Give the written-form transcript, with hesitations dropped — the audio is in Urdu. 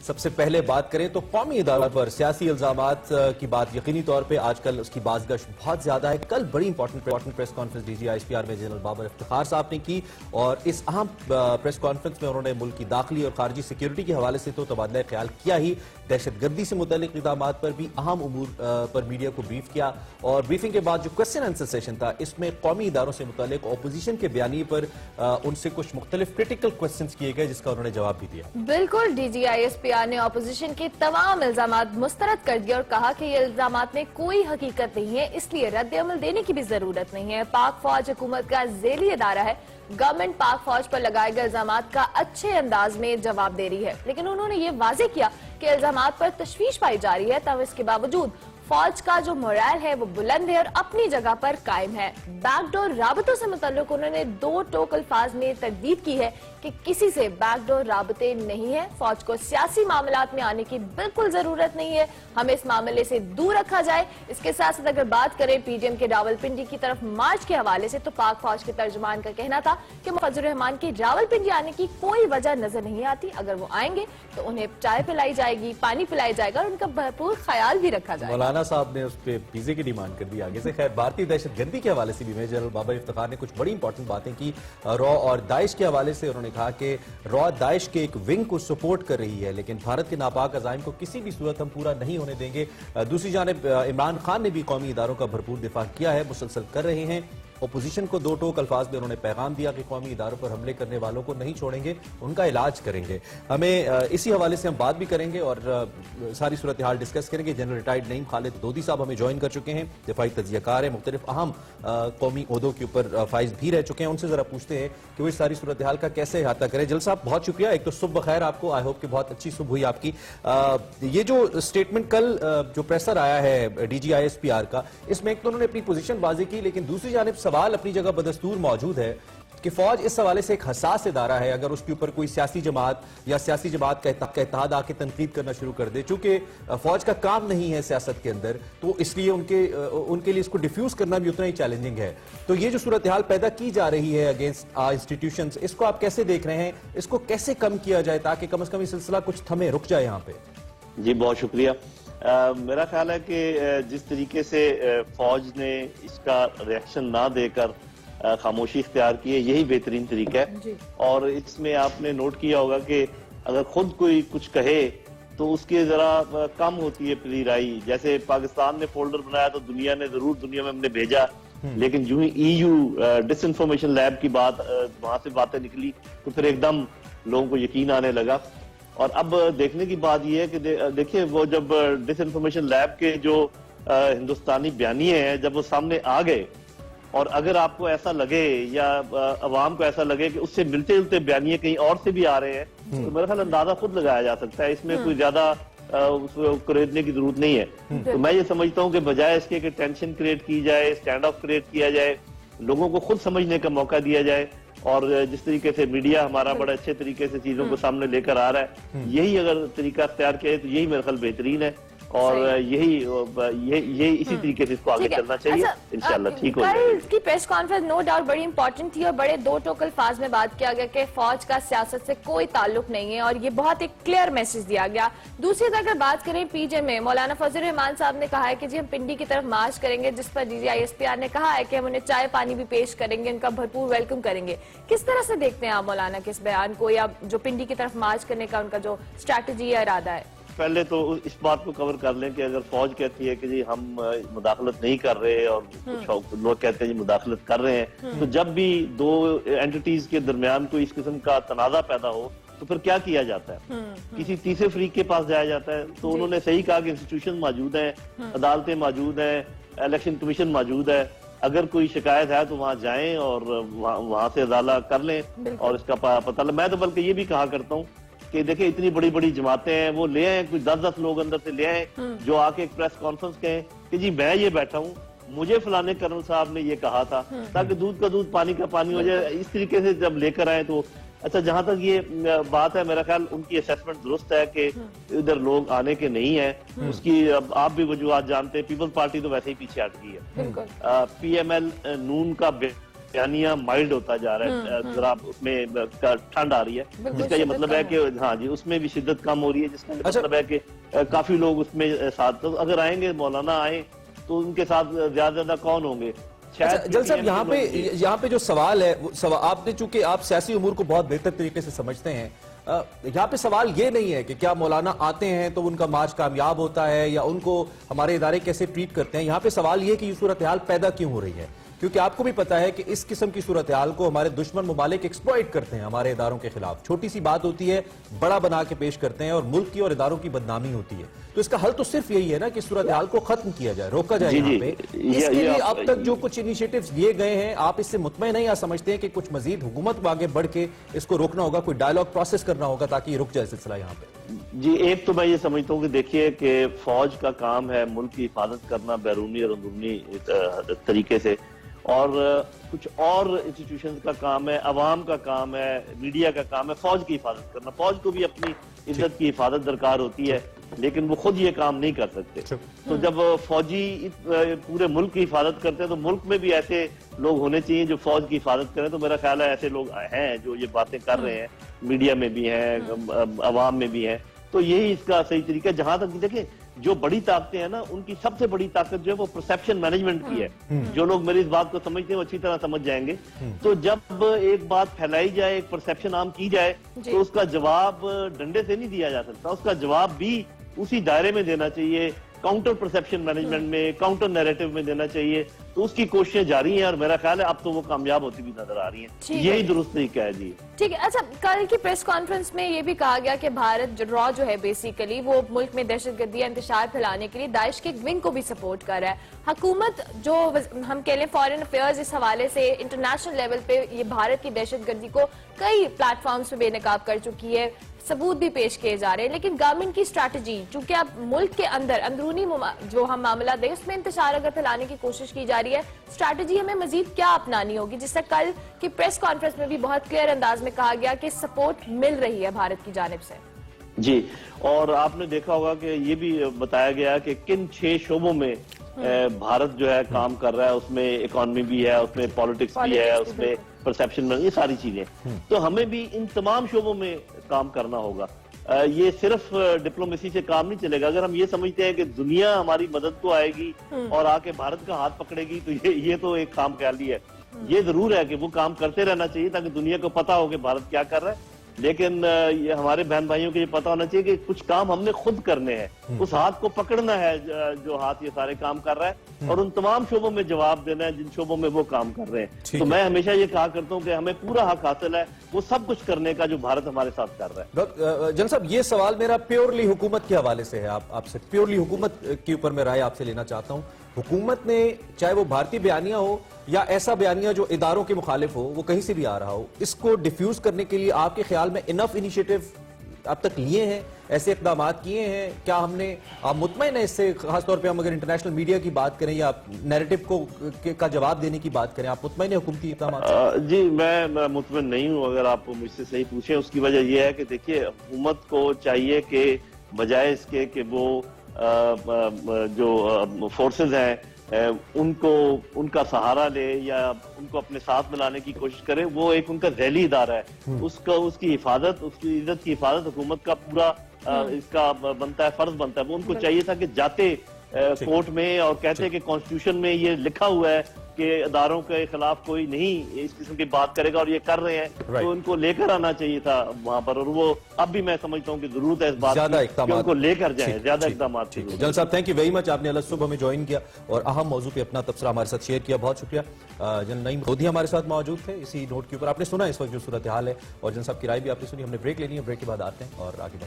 سب سے پہلے بات کریں تو قومی اداروں پر سیاسی الزامات کی بات یقینی طور پہ آج کل اس کی بازگشت بہت زیادہ ہے. کل بڑی important press conference D G I S P R میں جنرل بابر افتخار صاحب نے کی اور اس اہم پریس کانفرنس میں انہوں نے ملک کی داخلی اور خارجی سیکیورٹی کے حوالے سے تو تبادلہ خیال کیا ہی, دہشت گردی سے متعلق اقدامات پر بھی اہم امور پر میڈیا کو بریف کیا. اور بریفنگ کے بعد جو کوسچن آنسر سیشن تھا اس میں قومی اداروں سے متعلق اپوزیشن کے بیانیے پر ان سے کچھ مختلف کرٹیکل کوسچنز کیے گئے جس کا انہوں نے جواب بھی دیا. بالکل, D G I S P R نے اپوزیشن کے تمام الزامات مسترد کر دیا اور کہا کہ یہ الزامات میں کوئی حقیقت نہیں ہے, اس لیے رد عمل دینے کی بھی ضرورت نہیں ہے. پاک فوج حکومت کا ذیلی ادارہ ہے, گورنمنٹ پاک فوج پر لگائے گئے الزامات کا اچھے انداز میں جواب دے رہی ہے, لیکن انہوں نے یہ واضح کیا کہ الزامات پر تشویش پائی جا رہی ہے, تب اس کے باوجود فوج کا جو مورال ہے وہ بلند ہے اور اپنی جگہ پر قائم ہے. بیک ڈور رابطوں سے متعلق انہوں نے 2 ٹوک الفاظ میں تردید کی ہے کہ کسی سے بیک ڈور رابطے نہیں ہیں, فوج کو سیاسی معاملات میں آنے کی بالکل ضرورت نہیں ہے, ہمیں اس معاملے سے دور رکھا جائے. اس کے ساتھ ساتھ اگر بات کریں پی ڈی ایم کے راولپنڈی کی طرف مارچ کے حوالے سے, تو پاک فوج کے ترجمان کا کہنا تھا کہ فضل الرحمان کی راولپنڈی آنے کی کوئی وجہ نظر نہیں آتی, اگر وہ آئیں گے تو انہیں چائے پلائی جائے گی, پانی پلایا جائے گا اور ان کا بھرپور خیال بھی رکھا جائے گا. مولانا صاحب نے اس پہ پیزے کی ڈیمانڈ کر دی آگے سے. خیر, بھارتی دہشت گردی کے حوالے سے بھی میجر جنرل بابر افتخار نے کچھ بڑی امپورٹنٹ باتیں کی. را اور داعش کے حوالے سے انہوں نے کہا کہ را داعش کے ایک ونگ کو سپورٹ کر رہی ہے, لیکن بھارت کے ناپاک عزائم کو کسی بھی صورت ہم پورا نہیں ہونے دیں گے. دوسری جانب عمران خان نے بھی قومی اداروں کا بھرپور دفاع کیا ہے, مسلسل کر رہے ہیں. اپوزیشن کو 2 ٹوک الفاظ میں انہوں نے پیغام دیا کہ قومی اداروں پر حملے کرنے والوں کو نہیں چھوڑیں گے, ان کا علاج کریں گے. ہمیں اسی حوالے سے ہم بات بھی کریں گے اور ساری صورتحال ڈسکس کریں گے. جنرل ریٹائرڈ نعیم خالد دودی صاحب ہمیں جوائن کر چکے ہیں, دفاعی تجزیہ کار ہیں, مختلف اہم قومی عہدوں کے اوپر فائز بھی رہ چکے ہیں. ان سے ذرا پوچھتے ہیں کہ وہ اس ساری صورتحال کا کیسے احاطہ کریں. جنرل صاحب بہت شکریہ, ایک تو صبح بخیر آپ کو, آئی ہوپ کہ بہت اچھی صبح ہوئی آپ کی. یہ جو اسٹیٹمنٹ کل جو پریسر آیا ہے D G I S P R کا, اس میں ایک تو انہوں نے اپنی پوزیشن واضح کی, لیکن دوسری جانب سوال اپنی جگہ بدستور موجود ہے کہ فوج اس حوالے سے ایک حساس ادارہ ہے. اگر اس کے اوپر کوئی سیاسی جماعت یا سیاسی جماعت کا اتحاد آ کے تنقید کرنا شروع کر دے, چونکہ فوج کا کام نہیں ہے سیاست کے اندر, تو اس لیے ان کے لیے اس کو ڈیفیوز کرنا بھی اتنا ہی چیلنجنگ ہے. تو یہ جو صورتحال پیدا کی جا رہی ہے اگینسٹ انسٹیٹیوشنز, اس کو آپ کیسے دیکھ رہے ہیں, اس کو کیسے کم کیا جائے تاکہ کم از کم یہ سلسلہ کچھ تھمے رک جائے یہاں پہ؟ جی بہت شکریہ. میرا خیال ہے کہ جس طریقے سے فوج نے اس کا ریاکشن نہ دے کر خاموشی اختیار کی ہے, یہی بہترین طریقہ ہے. اور اس میں آپ نے نوٹ کیا ہوگا کہ اگر خود کوئی کچھ کہے تو اس کی ذرا کم ہوتی ہے پذیرائی. جیسے پاکستان نے فولڈر بنایا تو دنیا نے ضرور دنیا میں ہم نے بھیجا, لیکن جو ہی ای یو ڈس انفارمیشن لیب کی بات وہاں سے باتیں نکلی تو پھر ایک دم لوگوں کو یقین آنے لگا. اور اب دیکھنے کی بات یہ ہے کہ دیکھیں وہ جب ڈس انفارمیشن لیب کے جو ہندوستانی بیانیے ہیں جب وہ سامنے آ گئے, اور اگر آپ کو ایسا لگے یا عوام کو ایسا لگے کہ اس سے ملتے جلتے بیانیے کہیں اور سے بھی آ رہے ہیں, تو میرا خیال اندازہ خود لگایا جا سکتا ہے, اس میں کوئی زیادہ کریدنے کی ضرورت نہیں ہے. تو میں یہ سمجھتا ہوں کہ بجائے اس کے کہ ٹینشن کریٹ کی جائے, اسٹینڈ آف کریٹ کیا جائے, لوگوں کو خود سمجھنے کا موقع دیا جائے. اور جس طریقے سے میڈیا ہمارا بڑے اچھے طریقے سے چیزوں کو سامنے لے کر آ رہا ہے, یہی اگر طریقہ اختیار کیا ہے تو یہی میرا خیال بہترین ہے, اور یہی اسی طریقے سے اس کو آگے چلنا چاہیے. انشاءاللہ ٹھیک ہو جائے گا. کل کی پریس کانفرنس نو ڈاؤٹ بڑی امپورٹنٹ تھی اور بڑے 2 ٹوک الفاظ میں بات کیا گیا کہ فوج کا سیاست سے کوئی تعلق نہیں ہے, اور یہ بہت ایک کلیئر میسج دیا گیا. دوسری طرف اگر بات کریں پی جے میں, مولانا فضل الرحمان صاحب نے کہا ہے کہ جی ہم پنڈی کی طرف مارچ کریں گے, جس پر D G I S P R نے کہا ہے کہ ہم انہیں چائے پانی بھی پیش کریں گے, ان کا بھرپور ویلکم کریں گے. کس طرح سے دیکھتے ہیں آپ مولانا کے اس بیان کو, یا جو پنڈی کی طرف مارچ کرنے کا ان کا جو اسٹریٹجی یا ارادہ ہے؟ پہلے تو اس بات کو کور کر لیں کہ اگر فوج کہتی ہے کہ جی ہم مداخلت نہیں کر رہے اور کچھ لوگ کہتے ہیں جی مداخلت کر رہے ہیں, تو جب بھی 2 اینٹیز کے درمیان کوئی اس قسم کا تنازع پیدا ہو تو پھر کیا کیا جاتا ہے؟ کسی تیسرے فریق کے پاس جایا جاتا ہے. تو انہوں نے صحیح کہا کہ انسٹیٹیوشن موجود ہیں, عدالتیں موجود ہیں, الیکشن کمیشن موجود ہے, اگر کوئی شکایت ہے تو وہاں جائیں اور وہاں سے ازالہ کر لیں اور اس کا پتہ لیں. میں تو بلکہ یہ بھی کہا کرتا ہوں کہ دیکھیں اتنی بڑی بڑی جماعتیں ہیں, وہ لے آئیں, کچھ 10 لوگ اندر سے لے آئیں جو آ کے ایک پریس کانفرنس کہیں کہ جی میں یہ بیٹھا ہوں, مجھے فلانے کرنل صاحب نے یہ کہا تھا, تاکہ دودھ کا دودھ پانی کا پانی ہو جائے. اس طریقے سے جب لے کر آئیں تو اچھا. جہاں تک یہ بات ہے, میرا خیال ان کی اسیسمنٹ درست ہے کہ ادھر لوگ آنے کے نہیں ہیں. اس کی آپ بھی وجوہات جانتے ہیں. پیپلز پارٹی تو ویسے ہی پیچھے ہٹ گئی ہے. پی ایم ایل نون کا بیانیہ مائلڈ ہوتا جا رہا ہے, ذرا اس میں ٹھنڈ آ رہی ہے, جس کا یہ مطلب ہے کہ ہاں جی اس میں بھی شدت کم ہو رہی ہے, جس کا یہ مطلب ہے کہ کافی لوگ اس میں ساتھ, اگر آئیں گے مولانا آئیں تو ان کے ساتھ زیادہ کون ہوں گے. جل صاحب یہاں پہ جو سوال ہے, آپ نے چونکہ آپ سیاسی امور کو بہت بہتر طریقے سے سمجھتے ہیں, یہاں پہ سوال یہ نہیں ہے کہ کیا مولانا آتے ہیں تو ان کا مارچ کامیاب ہوتا ہے یا ان کو ہمارے ادارے کیسے ٹریٹ کرتے ہیں. یہاں پہ سوال یہ کہ یہ صورتحال پیدا کیوں ہو رہی ہے, کیونکہ آپ کو بھی پتا ہے کہ اس قسم کی صورتحال کو ہمارے دشمن ممالک ایکسپلائٹ کرتے ہیں ہمارے اداروں کے خلاف. چھوٹی سی بات ہوتی ہے, بڑا بنا کے پیش کرتے ہیں اور ملک کی اور اداروں کی بدنامی ہوتی ہے. تو اس کا حل تو صرف یہی ہے نا کہ صورتحال کو ختم کیا جائے, روکا جائے. یہاں پہ اس کے لیے اب تک جو کچھ انیشیٹیوز لیے گئے ہیں, آپ اس سے مطمئن نہیں, یا سمجھتے ہیں کہ کچھ مزید حکومت کو آگے بڑھ کے اس کو روکنا ہوگا, کوئی ڈائیلاگ پروسیس کرنا ہوگا تاکہ یہ رک جائے سلسلہ یہاں پہ؟ جی ایک تو میں یہ سمجھتا ہوں کہ دیکھیے کہ فوج کا کام ہے ملک کی حفاظت کرنا بیرونی اور اندرونی طریقے سے, اور کچھ اور انسٹیٹیوشنز کا کام ہے, عوام کا کام ہے, میڈیا کا کام ہے فوج کی حفاظت کرنا. فوج کو بھی اپنی عزت کی حفاظت درکار ہوتی ہے, لیکن وہ خود یہ کام نہیں کر سکتے. تو جب فوجی پورے ملک کی حفاظت کرتے ہیں تو ملک میں بھی ایسے لوگ ہونے چاہیے جو فوج کی حفاظت کریں. تو میرا خیال ہے ایسے لوگ ہیں جو یہ باتیں کر رہے ہیں, میڈیا میں بھی ہیں, عوام میں بھی ہیں. تو یہی اس کا صحیح طریقہ ہے. جہاں تک دیکھیں جو بڑی طاقتیں ہیں نا, ان کی سب سے بڑی طاقت جو ہے وہ پرسیپشن مینجمنٹ کی ہے. جو لوگ میری اس بات کو سمجھتے ہیں وہ اچھی طرح سمجھ جائیں گے. تو جب ایک بات پھیلائی جائے, ایک پرسیپشن عام کی جائے, تو اس کا جواب ڈنڈے سے نہیں دیا جا سکتا. اس کا جواب بھی اسی دائرے میں دینا چاہیے, کاؤنٹر پرسیپشن مینجمنٹ میں, کاؤنٹر نیریٹو میں دینا چاہیے. تو اس کی کوششیں جاری ہیں اور میرا خیال ہے اب تو وہ کامیاب ہوتی بھی نظر آ رہی ہیں. یہی درست طریقہ ہے. جی ٹھیک ہے. اچھا, کل کی پریس کانفرنس میں یہ بھی کہا گیا کہ بھارت را جو ہے بیسیکلی وہ ملک میں دہشت گردی یا انتشار پھیلانے کے لیے داعش کے ایک ونگ کو بھی سپورٹ کر رہا ہے. حکومت جو ہم کہہ لیں فارن افیئرز اس حوالے سے انٹرنیشنل لیول پہ یہ بھارت کی دہشت گردی کو کئی پلیٹ فارمز پہ بے نقاب کر چکی ہے, ثبوت بھی پیش کیے جا رہے ہیں, لیکن گورنمنٹ کی اسٹریٹجی چونکہ اب ملک کے اندر اندرونی جو ہم معاملات ہیں اس میں انتشار اگر پھیلانے کی کوشش کی جا رہی ہے, اسٹریٹجی ہمیں مزید کیا اپنانی ہوگی, جس سے کل کی پریس کانفرنس میں بھی بہت کلیئر انداز میں کہا گیا کہ سپورٹ مل رہی ہے بھارت کی جانب سے. جی, اور آپ نے دیکھا ہوگا کہ یہ بھی بتایا گیا کہ کن 6 شعبوں میں بھارت جو ہے کام کر رہا ہے. اس میں اکانومی بھی ہے, اس میں پالیٹکس بھی ہے, اس میں پرسیپشن میں, یہ ساری چیزیں. تو ہمیں بھی ان تمام شعبوں میں کام کرنا ہوگا. یہ صرف ڈپلومیسی سے کام نہیں چلے گا. اگر ہم یہ سمجھتے ہیں کہ دنیا ہماری مدد کو آئے گی اور آ کے بھارت کا ہاتھ پکڑے گی, تو یہ تو ایک کام خیالی ہے. یہ ضرور ہے کہ وہ کام کرتے رہنا چاہیے تاکہ دنیا کو پتا ہو کہ بھارت کیا کر رہا ہے, لیکن یہ ہمارے بہن بھائیوں کو یہ پتا ہونا چاہیے کہ کچھ کام ہم نے خود کرنے ہیں. اس ہاتھ کو پکڑنا ہے جو ہاتھ یہ سارے کام کر رہا ہے, اور ان تمام شعبوں میں جواب دینا ہے جن شعبوں میں وہ کام کر رہے ہیں. تو میں ہمیشہ یہ کہا کرتا ہوں کہ ہمیں پورا حق حاصل ہے وہ سب کچھ کرنے کا جو بھارت ہمارے ساتھ کر رہا ہے. جن صاحب, یہ سوال میرا پیورلی حکومت کے حوالے سے ہے, آپ سے پیورلی حکومت کے اوپر میں رائے آپ سے لینا چاہتا ہوں. حکومت نے, چاہے وہ بھارتی بیانیہ ہو یا ایسا بیانیہ جو اداروں کے مخالف ہو, وہ کہیں سے بھی آ رہا ہو, اس کو ڈیفیوز کرنے کے لیے آپ کے خیال میں انف انیشیٹو اب تک لیے ہیں, ایسے اقدامات کیے ہیں کیا ہم نے؟ آپ مطمئن ہیں اس سے, خاص طور پہ ہم اگر انٹرنیشنل میڈیا کی بات کریں یا نیریٹو کو کا جواب دینے کی بات کریں, آپ مطمئن ہیں حکومتی اقدامات سے؟ جی میں مطمئن نہیں ہوں. اگر آپ مجھ سے صحیح پوچھیں, اس کی وجہ یہ ہے کہ دیکھیے حکومت کو چاہیے کہ بجائے اس کے کہ وہ جو فورسز ہیں ان کا سہارا لے یا ان کو اپنے ساتھ ملانے کی کوشش کرے, وہ ایک ان کا ذیلی ادارہ ہے. اس کی حفاظت, اس کی عزت کی حفاظت حکومت کا پورا اس کا بنتا ہے, فرض بنتا ہے. وہ ان کو چاہیے تھا کہ جاتے کورٹ میں اور کہتے کہ کانسٹیٹیوشن میں یہ لکھا ہوا ہے کہ اداروں کے خلاف کوئی نہیں اس قسم کی بات کرے گا اور یہ کر رہے ہیں, تو ان کو لے کر آنا چاہیے تھا وہاں پر. اور وہ اب بھی میں سمجھتا ہوں کہ ضرورت ہے اس بات کی ان کو لے کر جائیں, زیادہ اقدامات. جل صاحب, تھینک یو ویری مچ, آپ نے الگ صبح ہمیں جوائن کیا اور اہم موضوع پہ اپنا تبصرہ ہمارے ساتھ شیئر کیا, بہت شکریہ. جنرل نعیم لودھی ہمارے ساتھ موجود تھے اسی نوٹ کے اوپر. آپ نے سنا اس وقت جو صورتحال ہے اور جن صاحب کی رائے بھی آپ نے سنی. ہم نے بریک لینی ہے, بریک کے بعد آتے ہیں اور آگے